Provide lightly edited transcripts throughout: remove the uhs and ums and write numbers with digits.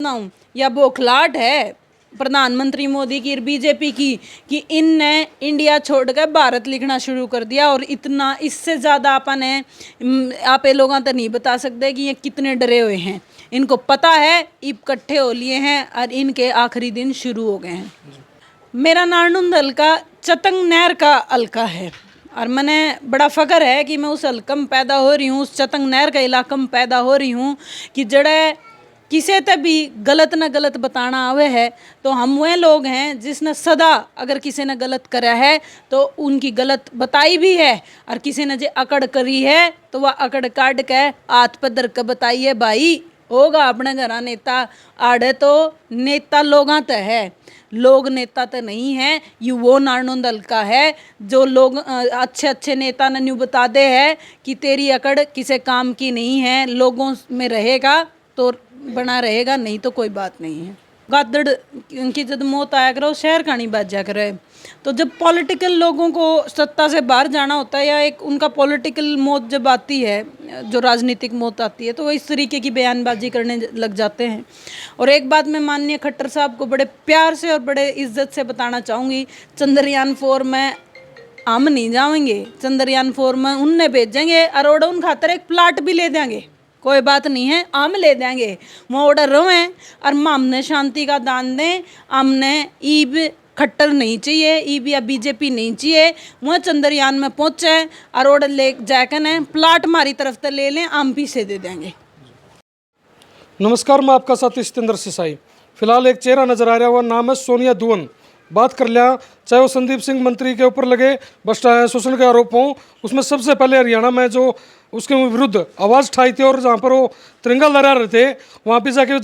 ना या बौखलाहट है प्रधानमंत्री मोदी की और बीजेपी की कि इनने इंडिया छोड़कर भारत लिखना शुरू कर दिया। और इतना इससे ज़्यादा अपन है आप ये लोगों तो नहीं बता सकते कि ये कितने डरे हुए हैं। इनको पता है इकट्ठे हो लिए हैं और इनके आखिरी दिन शुरू हो गए हैं। मेरा नारनूंद हल्का चतंग नहर का हल्का है और मैंने बड़ा फ़ख्र है कि मैं उस हल्का में पैदा हो रही हूँ, उस चतंग नहर के इलाके में पैदा हो रही हूँ कि जड़े किसी ते भी गलत न गलत बताना आवे है तो हम वह लोग हैं जिसने सदा अगर किसी ने गलत करा है तो उनकी गलत बताई भी है और किसी ने जो अकड़ करी है तो वह अकड़ काट के हाथ पर धर के बताइए भाई होगा अपने घर नेता। आड़े तो नेता लोगां तो है, लोग नेता तो नहीं है। ये वो नारनूंद हल्का है जो लोग अच्छे अच्छे नेता ने न्यू बता दे है कि तेरी अकड़ किसी काम की नहीं है, लोगों में रहेगा तो बना रहेगा, नहीं तो कोई बात नहीं है। गादड़ की जब मौत आया करो शहर कहानी बाजा करे। तो जब पॉलिटिकल लोगों को सत्ता से बाहर जाना होता है या एक उनका पॉलिटिकल मौत जब आती है, जो राजनीतिक मौत आती है, तो वो इस तरीके की बयानबाजी करने लग जाते हैं। और एक बात मैं माननीय खट्टर साहब को बड़े प्यार से और बड़े इज्जत से बताना चाहूँगी, चंद्रयान 4 में हम नहीं जाएंगे, चंद्रयान 4 में उनने भेजेंगे और उन खातर एक प्लाट भी ले देंगे, कोई बात नहीं है, हम ले देंगे। वो ऑर्डर रोए और हमने शांति का दान दें, हमने ईब खट्टर नहीं चाहिए, ईब या बीजेपी नहीं चाहिए। वह चंद्रयान में पहुँचे और ऑर्डर ले जाकर ने प्लाट हमारी तरफ से ले लें, हम भी से दे देंगे। नमस्कार, मैं आपका साथी सतेंद्र सिसाई। फिलहाल एक चेहरा नजर आ रहा है, वह नाम है सोनिया दुवन। बात कर लिया चाहे वो संदीप सिंह मंत्री के ऊपर लगे भ्रष्टाचार शोषण के आरोप हों, उसमें सबसे पहले हरियाणा में जो उसके विरुद्ध आवाज़ उठाई थी और जहाँ पर वो तिरंगा लहरा रहे थे वहाँ पे जाके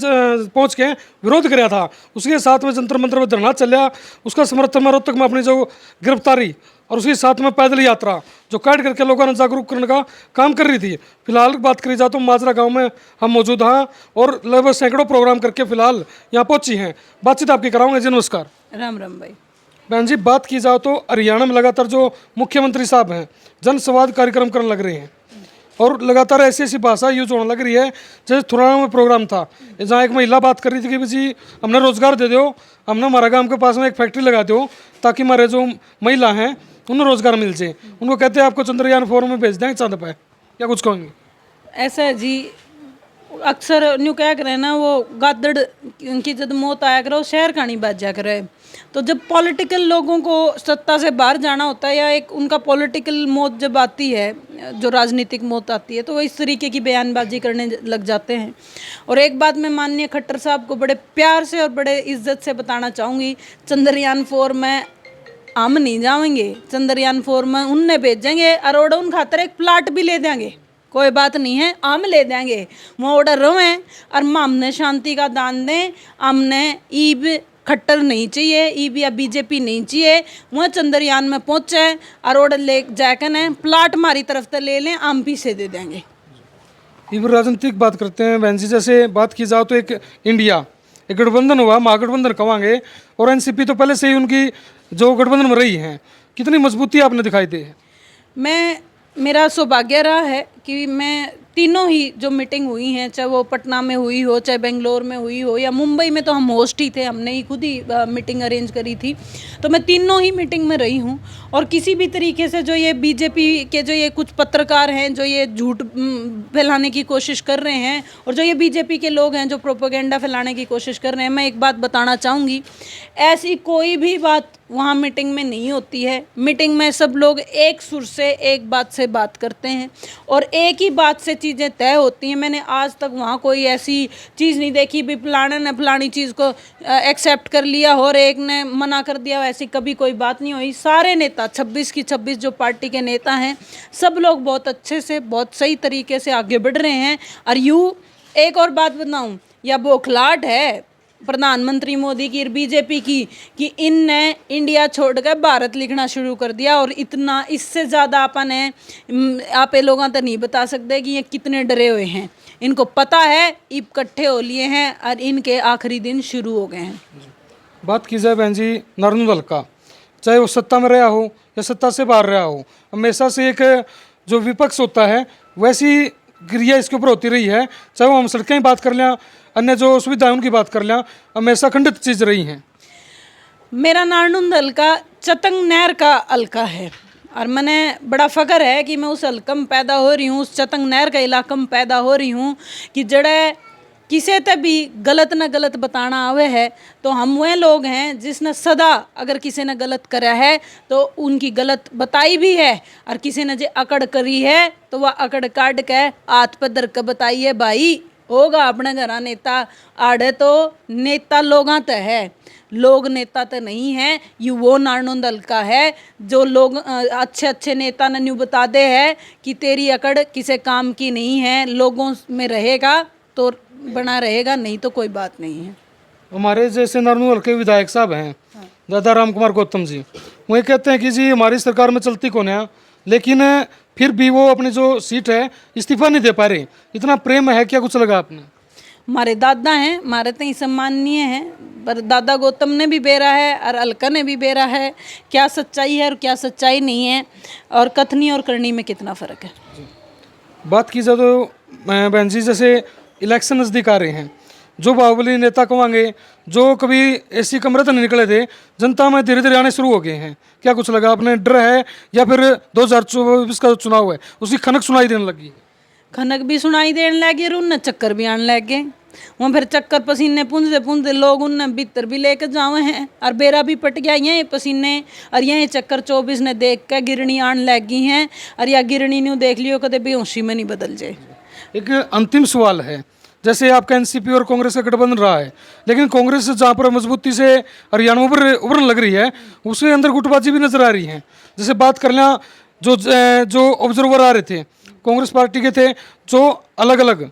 पहुँच के विरोध कराया था। उसके साथ में जंतर मंतर में धरना चला, उसका समर्थन में रोहतक में अपनी जो गिरफ्तारी और उसके साथ में पैदल यात्रा जो काट करके लोगों ने जागरूक करने का काम कर रही थी। फिलहाल बात करी जाए तो माजरा गांव में हम मौजूद हैं और लगभग सैकड़ों प्रोग्राम करके फिलहाल यहाँ पहुंची हैं। बातचीत आपकी कराऊंगे जी। नमस्कार। राम राम भाई। बहन जी, बात की जाए तो हरियाणा में लगातार जो मुख्यमंत्री साहब हैं जन संवाद कार्यक्रम करने लग रहे हैं और लगातार ऐसी ऐसी भाषा यूज होने लग रही है। जैसे थुराना में प्रोग्राम था जहाँ एक महिला बात कर रही थी कि जी हमने रोज़गार दे दो, हमने हमारा गांव के पास में एक फैक्ट्री लगा दो ताकि हमारे जो महिला हैं उन्हें रोज़गार मिल जाए। उनको कहते हैं आपको चंद्रयान 4 में भेज देंगे चांद पे, क्या कुछ कहेंगे? ऐसा है जी, अक्सर न्यू क्या करे ना, वो गादड़ की जब मौत आया करे शहर कहानी बाजा करे। तो जब पॉलिटिकल लोगों को सत्ता से बाहर जाना होता है या एक उनका पॉलिटिकल मौत जब आती है, जो राजनीतिक मौत आती है, तो वो इस तरीके की बयानबाजी करने लग जाते हैं। और एक बात मैं माननीय खट्टर साहब को बड़े प्यार से और बड़े इज्जत से बताना चाहूँगी, चंद्रयान 4 में हम नहीं जाएंगे, चंद्रयान 4 में उनने भेजेंगे और उन खातर एक प्लाट भी ले देंगे, कोई बात नहीं है, हम ले देंगे। वो ऑर्डर रोए और हमने शांति का दान दें, हमने ईब खट्टर नहीं चाहिए, ईब या बीजेपी नहीं चाहिए। वह चंद्रयान में पहुँचे और ऑर्डर ले जाकर ने प्लाट हमारी तरफ से ले लें, हम भी से दे देंगे। इधर राजनीतिक बात करते हैं बहन जी। जैसे बात की जाए तो एक इंडिया एक गठबंधन हुआ, महागठबंधन कहेंगे, और एनसीपी तो पहले से ही उनकी जो गठबंधन में रही हैं, कितनी मजबूती आपने दिखाई दी है? मेरा सौभाग्य रहा है कि मैं तीनों ही जो मीटिंग हुई हैं, चाहे वो पटना में हुई हो, चाहे बेंगलोर में हुई हो या मुंबई में, तो हम होस्ट ही थे, हमने ही खुद ही मीटिंग अरेंज करी थी। तो मैं तीनों ही मीटिंग में रही हूँ और किसी भी तरीके से जो ये बीजेपी के जो ये कुछ पत्रकार हैं जो ये झूठ फैलाने की कोशिश कर रहे हैं और जो ये बीजेपी के लोग हैं जो प्रोपेगेंडा फैलाने की कोशिश कर रहे हैं, मैं एक बात बताना चाहूँगी, ऐसी कोई भी बात वहाँ मीटिंग में नहीं होती है। मीटिंग में सब लोग एक सुर से एक बात से बात करते हैं और एक ही बात से चीज़ें तय होती हैं। मैंने आज तक वहाँ कोई ऐसी चीज़ नहीं देखी भी फलाने ने फलानी चीज़ को एक्सेप्ट कर लिया और एक ने मना कर दिया, ऐसी कभी कोई बात नहीं हुई। सारे नेता 26 की 26 जो पार्टी के नेता हैं, सब लोग बहुत अच्छे से बहुत सही तरीके से आगे बढ़ रहे हैं। और एक और बात बताऊँ, या बौखलाहट है प्रधानमंत्री मोदी की और बीजेपी की कि इनने इंडिया छोड़कर भारत लिखना शुरू कर दिया। और इतना इससे ज़्यादा अपन है आप ये लोगों तो नहीं बता सकते कि ये कितने डरे हुए हैं। इनको पता है इकट्ठे हो लिए हैं और इनके आखिरी दिन शुरू हो गए हैं। बात की जाए बहन जी नारनूंद हल्का, चाहे वो सत्ता में रहा हो या सत्ता से बाहर रहा हो, हमेशा से एक जो विपक्ष होता है वैसी क्रिया इसके ऊपर होती रही है। चाहे वो हम सड़कें की बात कर लें, अन्य जो सुविधाएं उनकी बात कर लें, हमेशा खंडित चीज़ रही हैं। मेरा नारनूंद हल्का चतंग नहर का हल्का है और मैंने बड़ा फ़ख्र है कि मैं उस हल्का में पैदा हो रही हूँ, उस चतंग नहर के इलाके में पैदा हो रही हूँ कि जड़े किसी ते भी गलत न गलत बताना आवे है तो हम वह लोग हैं जिसने सदा अगर किसी ने गलत करा है तो उनकी गलत बताई भी है, और किसी ने जो अकड़ करी है तो वह अकड़ काट के हाथ पे धर के बताई है भाई होगा अपने घरा नेता। आड़े तो नेता लोगां ते है, लोग नेता तो नहीं है। ये वो नारनूंद हल्का है जो लोग अच्छे अच्छे नेता ने न्यू बता दे है कि तेरी अकड़ किसी काम की नहीं है, लोगों में रहेगा तो बना रहेगा, नहीं तो कोई बात नहीं है। हमारे जैसे नारनूंद हल्के विधायक साहब हैं दादा राम कुमार गौतम जी, वो ये कहते हैं कि जी हमारी सरकार में चलती कौन है, लेकिन फिर भी वो अपनी जो सीट है इस्तीफा नहीं दे पा रहे। इतना प्रेम है, क्या कुछ लगा आपने? हमारे दादा हैं, हमारे तो सम्माननीय हैं, पर दादा गौतम ने भी बेरा है और अलका ने भी बेरा है। क्या सच्चाई है और क्या सच्चाई नहीं है, और कथनी और करनी में कितना फ़र्क है। बात की जाए तो बहन जी, जैसे इलेक्शन नज़दीक आ रहे हैं, जो बाहुबली नेता कहेंगे, जो कभी ऐसी कमरे तो नहीं निकले थे, जनता में धीरे धीरे आने शुरू हो गए हैं। क्या कुछ लगा आपने? डर है या फिर 2024 का चुनाव है उसकी खनक सुनाई देने लगी? खनक भी सुनाई देने लगी और उनने चक्कर भी आने लग गए। वहाँ फिर चक्कर पसीने पुंजते पुंजते लोग उनने भीतर भी लेकर जावे हैं और बेरा भी पट गया ये पसीने, और यह चक्कर 24 ने देख कर गिरनी आने लग गई हैं, और या गिरनी न्यू देख लियो कदे बेहोशी में नहीं बदल जाए। एक अंतिम सवाल है, जैसे आपका एनसीपी और कांग्रेस का गठबंधन रहा है, लेकिन कांग्रेस जहाँ पर मजबूती से हरियाणा में उभरने लग रही है उसके अंदर गुटबाजी भी नजर आ रही है। जैसे बात कर लें, जो ऑब्जर्वर आ रहे थे कांग्रेस पार्टी के थे, जो अलग अलग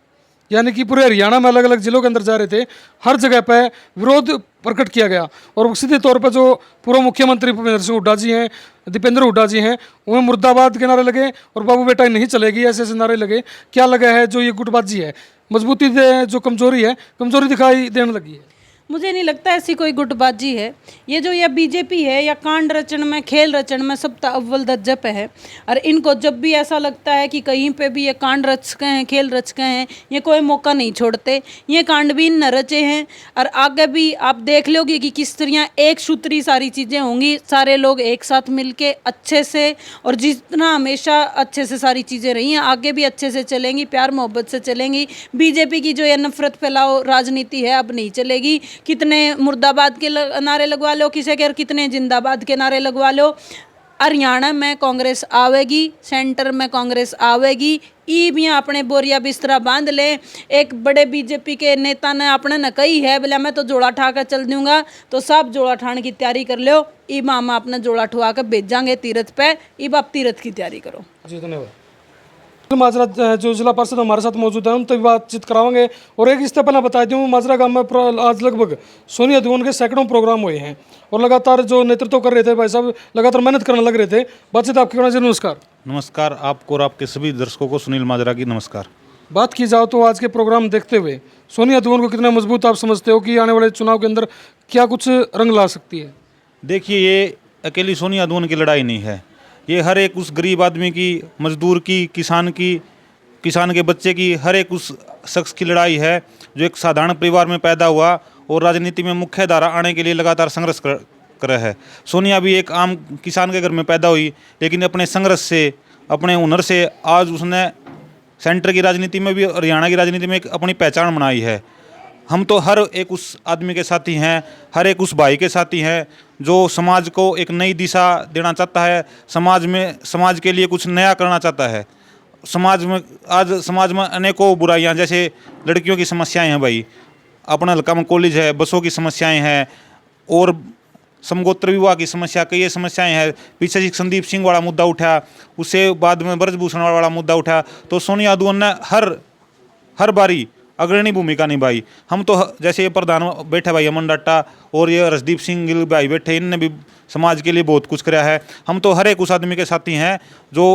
यानी कि पूरे हरियाणा में अलग अलग जिलों के अंदर जा रहे थे, हर जगह पर विरोध प्रकट किया गया। और सीधे तौर पर जो पूर्व मुख्यमंत्री भूपेंद्र सिंह हुड्डा जी हैं, दीपेंद्र हुड्डा जी हैं, उन्हें मुर्दाबाद के नारे लगे और बाबू बेटा नहीं चलेगी, ऐसे ऐसे नारे लगे। क्या लगा है जो ये गुटबाजी है, मजबूती जो कमजोरी है, कमजोरी दिखाई देने लगी है? मुझे नहीं लगता ऐसी कोई गुटबाजी है। ये जो ये बीजेपी है या कांड रचन में खेल रचन में सब अव्वल दर्जे पे है, और इनको जब भी ऐसा लगता है कि कहीं पे भी ये कांड रच गए हैं, खेल रच गए हैं, ये कोई मौका नहीं छोड़ते। ये कांड भी इन न रचे हैं और आगे भी आप देख लोगे कि किस तरह एक सूत्री सारी चीज़ें होंगी। सारे लोग एक साथ मिलके अच्छे से, और जितना हमेशा अच्छे से सारी चीज़ें रही हैं आगे भी अच्छे से चलेंगी, प्यार मोहब्बत से चलेंगी। बीजेपी की जो ये नफरत फैलाओ राजनीति है अब नहीं चलेगी। कितने मुर्दाबाद के नारे लगवा लो किसी के, और कितने जिंदाबाद के नारे लगवा लो। हरियाणा में कांग्रेस आवेगी, सेंटर में कांग्रेस आवेगी। ई भी अपने बोरिया बिस्तरा बांध ले। एक बड़े बीजेपी के नेता ने अपने न कही है बोला मैं तो जोड़ा ठा कर चल दूंगा, तो सब जोड़ा ठाने की तैयारी कर लो। ईब हम अपना जोड़ा ठुआ कर भेजांगे तीरथ पे, ईब आप तीरथ की तैयारी करो। जी धन्यवाद। माजरा जो जिला पार्षद हमारे साथ मौजूद है उनसे भी बातचीत कराएंगे। और एक इससे पहले बता दूँ, माजरा गांव में आज लगभग सोनिया धुवन के सैकड़ों प्रोग्राम हुए हैं और लगातार जो नेतृत्व कर रहे थे भाई साहब लगातार मेहनत करने लग रहे थे। बातचीत आपकी करना चाहिए। नमस्कार। नमस्कार आपको और आपके सभी दर्शकों को सुनील माजरा की नमस्कार। बात की जाओ तो आज के प्रोग्राम देखते हुए सोनिया धुवन को कितना मजबूत आप समझते हो कि आने वाले चुनाव के अंदर क्या कुछ रंग ला सकती है? देखिए, ये अकेली सोनिया धुवन की लड़ाई नहीं है, ये हर एक उस गरीब आदमी की, मजदूर की, किसान के बच्चे की, हर एक उस शख्स की लड़ाई है जो एक साधारण परिवार में पैदा हुआ और राजनीति में मुख्य धारा आने के लिए लगातार संघर्ष कर रहा है। सोनिया भी एक आम किसान के घर में पैदा हुई, लेकिन अपने संघर्ष से, अपने हुनर से आज उसने सेंटर की राजनीति में भी, हरियाणा की राजनीति में एक अपनी पहचान बनाई है। हम तो हर एक उस आदमी के साथी हैं, हर एक उस भाई के साथी हैं जो समाज को एक नई दिशा देना चाहता है, समाज के लिए कुछ नया करना चाहता है। समाज में अनेकों बुराइयां, जैसे लड़कियों की समस्याएं हैं भाई, अपना हल्का में कॉलेज है, बसों की समस्याएं हैं, और समगोत्र विवाह की समस्या, कई समस्याएं हैं। पीछे जी संदीप सिंह वाला मुद्दा उठा, उससे बाद में ब्रजभूषण वाला मुद्दा उठा, तो सोनिया धुवन ने हर बारी अग्रणी भूमिका निभाई। हम तो जैसे ये प्रधान बैठे भाई अमन डाटा और ये रजदीप सिंह गिल भाई बैठे, इनने भी समाज के लिए बहुत कुछ कराया है। हम तो हर एक उस आदमी के साथी हैं जो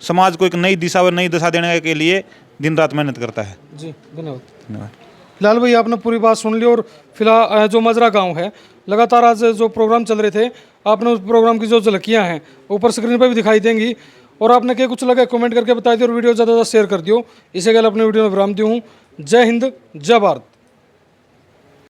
समाज को एक नई दिशा और नई दशा देने के लिए दिन रात मेहनत करता है। जी धन्यवाद। फिलहाल भाई आपने पूरी बात सुन ली। और फिलहाल जो माजरा गांव है, लगातार आज जो प्रोग्राम चल रहे थे, आपने उस प्रोग्राम की जो झलकियाँ हैं ऊपर स्क्रीन पर भी दिखाई देंगी। और आपने क्या कुछ लगा कमेंट करके बता दियो और वीडियो ज़्यादा से ज़्यादा शेयर कर दियो। इसे कल अपने वीडियो में विराम दी हूँ। जय हिंद, जय भारत।